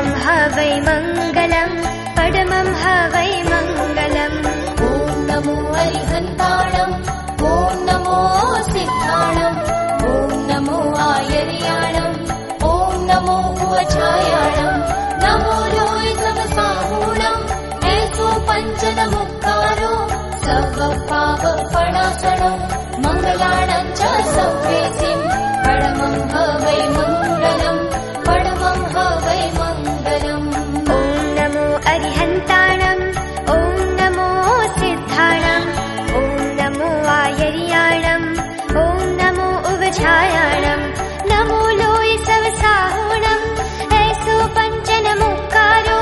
पडमं ह वै मङ्गलम् पडमं ह वै मङ्गलम्। ॐ नमो अरिहन्ताणम् ॐ नमो सिद्धाणम् ॐ नमो आयर्याणम् ॐ नमो उवचायाणम् नमो लोय समसाहूणम् ऐसो पञ्चनमुक्तारो सर्वपापपणासनो मङ्गलाणम् च सव्येसिम् पडमं ह वै मङ्गलम् पडमं ह वै मङ्गलम्। ॐ नमो अरिहन्ताणम् ॐ नमो सिद्धाणम् ॐ नमो आयर्याणम् ॐ नमो उवचायाणम् नमो लोय सवसाहुणम् ऐसो पञ्चनमुक्कारो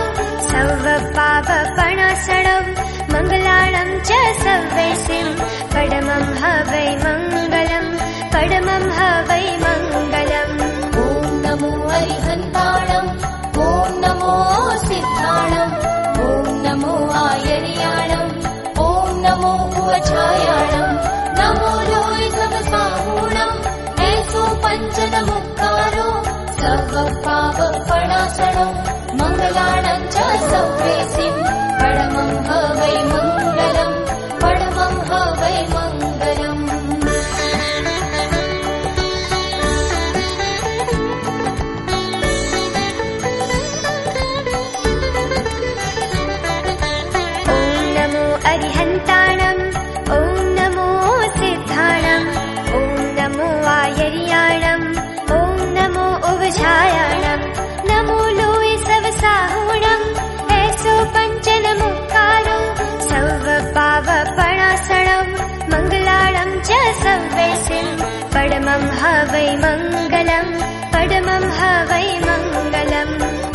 सर्वपापपणासणम् मङ्गलाणम् च सव्येसिम् पडमं ह वै मङ्गलम् पडमं ह वै मङ्गलम्। ॐ नमो अरिहन्ताणम् ॐ नमो सिद्धाणम् ॐ नमो आयर्याणम् ॐ नमो उवचायाणम् नमो लोय समसाहूणम् ऐसो पञ्चनमुक्तारो सर्वपापपणासनो मङ्गलाणम् च सव्येसिम् पडमं ह वै मङ्गलम् पडमं ह वै मङ्गलम्। अरिहन्ताणम् ॐ नमो सिद्धाणम् ॐ नमो आयर्याणम् ॐ नमो उवचायाणम् नमो लोय सवसाहुणम् ऐसो पञ्चनमुक्कारो सर्वपापपणासणम् मङ्गलाणम् च सव्येसिम् पडमं ह वै मङ्गलम् पडमं ह वै मङ्गलम्।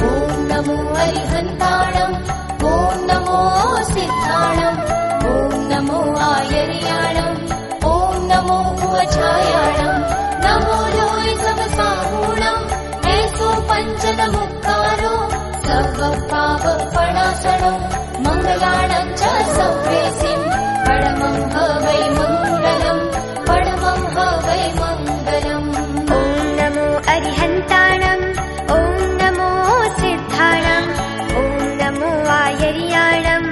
ॐ नमो अरिहन्ताणम् ॐ नमो सिद्धाणम् ॐ नमो आयर्याणम् ॐ नमो उवचायाणम् नमो लोय समसाहूणम् ऐसो पञ्चनमुक्तारो सर्वपापपणासनो मङ्गलाणम् च सव्येसिम् पडमं ह वै मङ्गलम् पडमं ह वै मङ्गलम्। ॐ नमो अरिहन्ताणम् ॐ नमो सिद्धाणम् ॐ नमो आयर्याणम्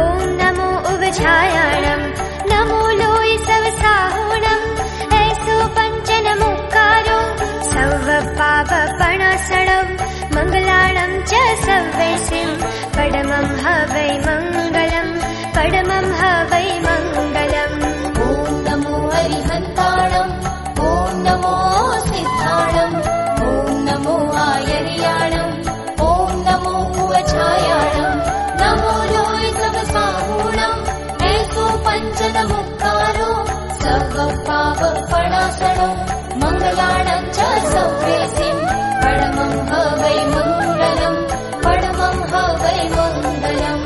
ॐ नमो उवचायाणम् नमो लोय सवसाहुणम् ऐसो पञ्चनमुक्कारो सर्वपापपणासणम् मङ्गलाणम् च सव्येसिम् पडमं ह वै मङ्गलम् पडमं ह वै मङ्गलम्। ॐ नमो अरिहन्ताणम् ॐ नमो सिद्धाणम् ॐ नमो आयर्याणम् ॐ नमो उवचायाणम् नमो लोय समसाहूणम् ऐसो पञ्चनमुक्तारो सर्वपापपणासनो मङ्गलाणम् च सव्येसिम् पडमं ह वै मङ्गलम् पडमं ह वै मङ्गलम्।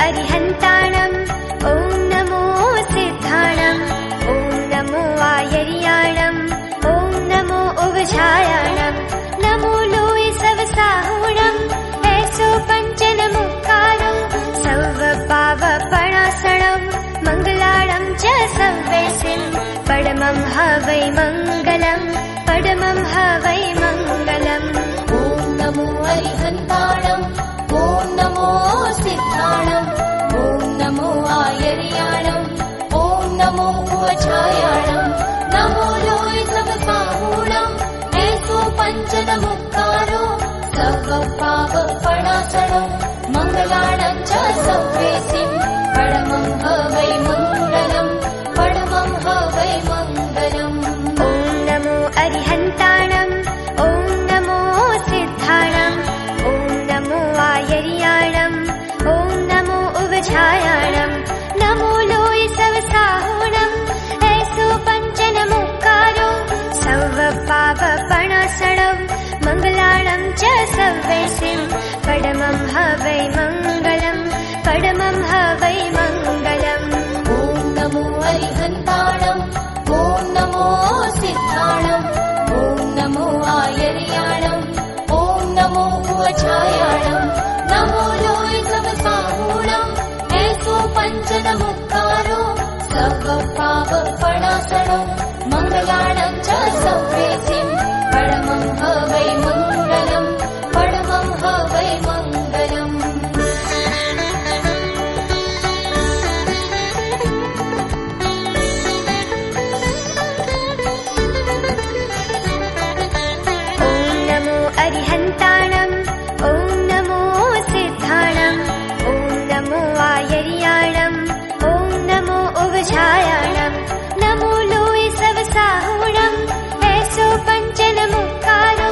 अरिहन्ताणम् ॐ नमो सिद्धाणम् ॐ नमो आयर्याणम् ॐ नमो उवचायाणम् नमो लोय सवसाहुणम् ऐसो पञ्चनमुक्कारो सर्वपापपणासणम् मङ्गलाणम् च सव्येसिम् पडमं ह वै मङ्गलम् पडमं ह वै मङ्गलम्। ॐ नमो अरिहन्ताणम् ॐ नमो सिद्धाणम् ॐ नमो आयर्याणम् ॐ नमो उवचायाणम् नमो लोय समसाहूणम् ऐसो पञ्चनमुक्तारो सर्वपापपणासनो मङ्गलाणम् च सव्येसिम् पडमं ह वै मङ्गलम् पडमं ह वै मङ्गलम्। ॐ नमो अरिहन्ताणम् ॐ नमो सिद्धाणम् ॐ नमो आयर्याणम् ॐ नमो उवचायाणम् नमो लोय सवसाहुणम् ऐसो पञ्चनमुक्कारो सर्वपापपणासणम् मङ्गलाणम् च सव्येसिम् पडमं ह वै मङ्गलम् पडमं ह वै मङ्गलम्। ॐ नमो अरिहन्ताणम् ॐ नमो सिद्धाणम् ॐ नमो आयर्याणम् ॐ नमो उवचायाणम् नमो लोय समसाहूणम् ऐसो पणासणो मङ्गलाणं च सव्येसिं परमं ह वै मङ्गलम् परमं ह वै मङ्गलम् अरिहन्ताणम् ॐ नमो सिद्धाणम् ॐ नमो आयर्याणम् ॐ नमो उवझायाणम् नमो लोय सवसाहुणम् ऐसो पञ्चनमुक्कारो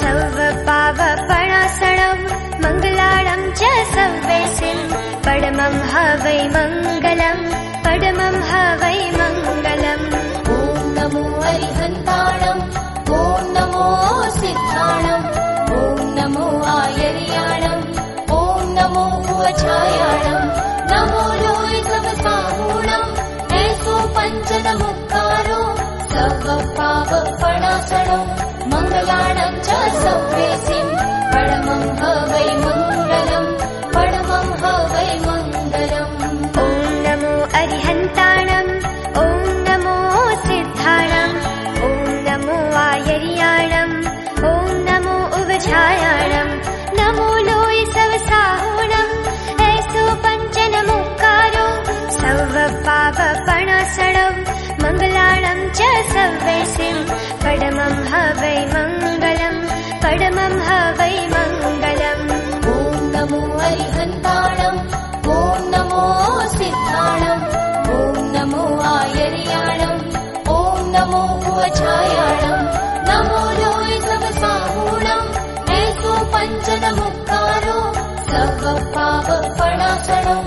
सर्वपावपणासणम् मङ्गलाणम् च सव्येसिं परमं ह वै मङ्गलम् परमं ह वै मङ्गलम् ॐ नमो अरिहन्ताणम् ॐ नमो सिद्धाणम् ॐ नमो आयर्याणम् ॐ नमो उवझायाणम् नमो लोय सवसाहुणम् ऐसो पञ्चनमुक्कारो सर्वपावपणासणो मङ्गलाणं च सव्येसिं परमं ह वै मङ्गलम् परमं ह वै मङ्गलम् ॐ नमो अरिहन्ताणम् ॐ नमो सिद्धाणम् ॐ नमो आयर्याणम् ॐ नमो उवझायाणम् नमो लोय सवसाहुणम् ऐसो पञ्चनमुक्कारो सर्वपावपणासणम् मङ्गलाणं च सव्येसिं परमं ह वै मङ्गलम् परमं ह वै मङ्गलम् ॐ नमो अरिहन्ताणम् ॐ नमो सिद्धाणम् ॐ नमो आयर्याणम् ॐ नमो उवझायाणम् नमो लोय सवसाहुणम् ऐसो पञ्चनमुक्कारो सर्वपावपणासणो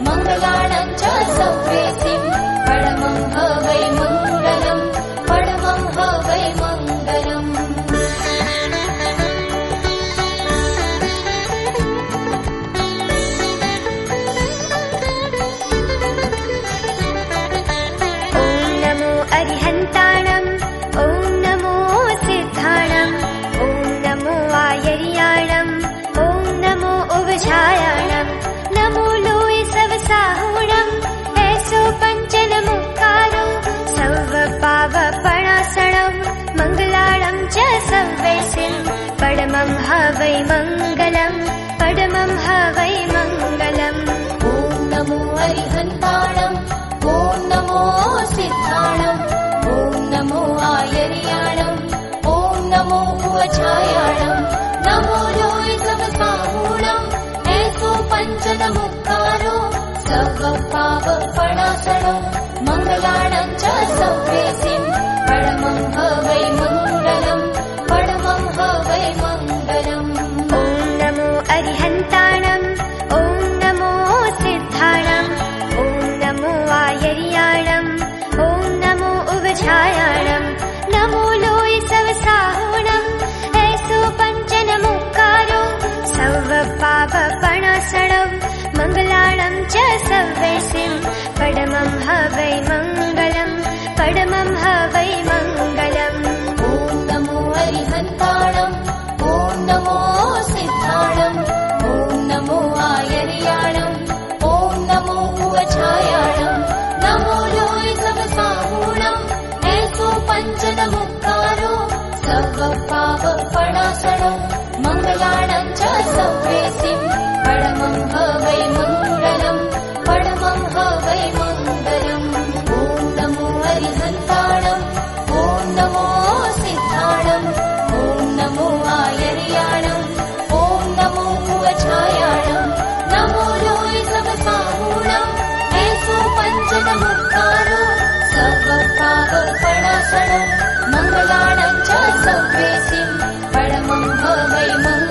मङ्गलाणं च सव्येसिं परमं ह वै मङ्गलम् परमं ह वै मङ्गलम् ॐ नमो अरिहन्ताणम् ॐ नमो सिद्धाणम् ॐ नमो आयर्याणम् ॐ नमो उवझायाणम् नमो लोय सवसाहुणम् ऐसो पञ्चनमुक्कारो सर्वपावपणासणम् मङ्गलाणं च सव्येसिं परमं ह वै मङ्गलम् परमं ह वै मङ्गलम् ॐ नमो अरिहन्ताणम् ॐ नमो सिद्धाणम् ॐ नमो आयर्याणम् ॐ नमो उवझायाणम् नमो लोय सवसाहुणम् ऐसो पञ्चनमुक्कारो सर्वपावपणासणो मङ्गलाणं च सव्येसिं परमं ह वै मङ्गलम् परमं ह वै मङ्गलम् ॐ नमो अरिहन्ताणम् ॐ नमो सिद्धाणम् ॐ नमो आयर्याणम् ॐ नमो उवझायाणम् नमो लोय सवसाहुणम् ऐसो पञ्चनमुक्कारो सर्वपावपणासणम् मङ्गलाणं च सव्येसिं परमं ह वै मङ्गलम् परमं ह वै मङ्गलम् ॐ नमो अरिहन्ताणम् ॐ नमो सिद्धाणम् ॐ नमो आयर्याणम् ॐ नमो उवझायाणम् नमो लोय सवसाहुणम् ऐसो पञ्चनमुक्कारो सर्वपावपणासणो मङ्गलाणं च सव्येसिं परमं ह वै मङ्गलम् परमं ह वै मङ्गलम् ॐ नमो अरिहन्ताणम् ॐ नमो सिद्धाणम् ॐ नमो आयर्याणम् ॐ नमो उवझायाणम् नमो लोय सवसाहुणम् ऐसो पञ्चनमुक्कारो सर्वपावपणासणो मङ्गलाणं च सव्येसिं परमं ह वै मङ्गलम्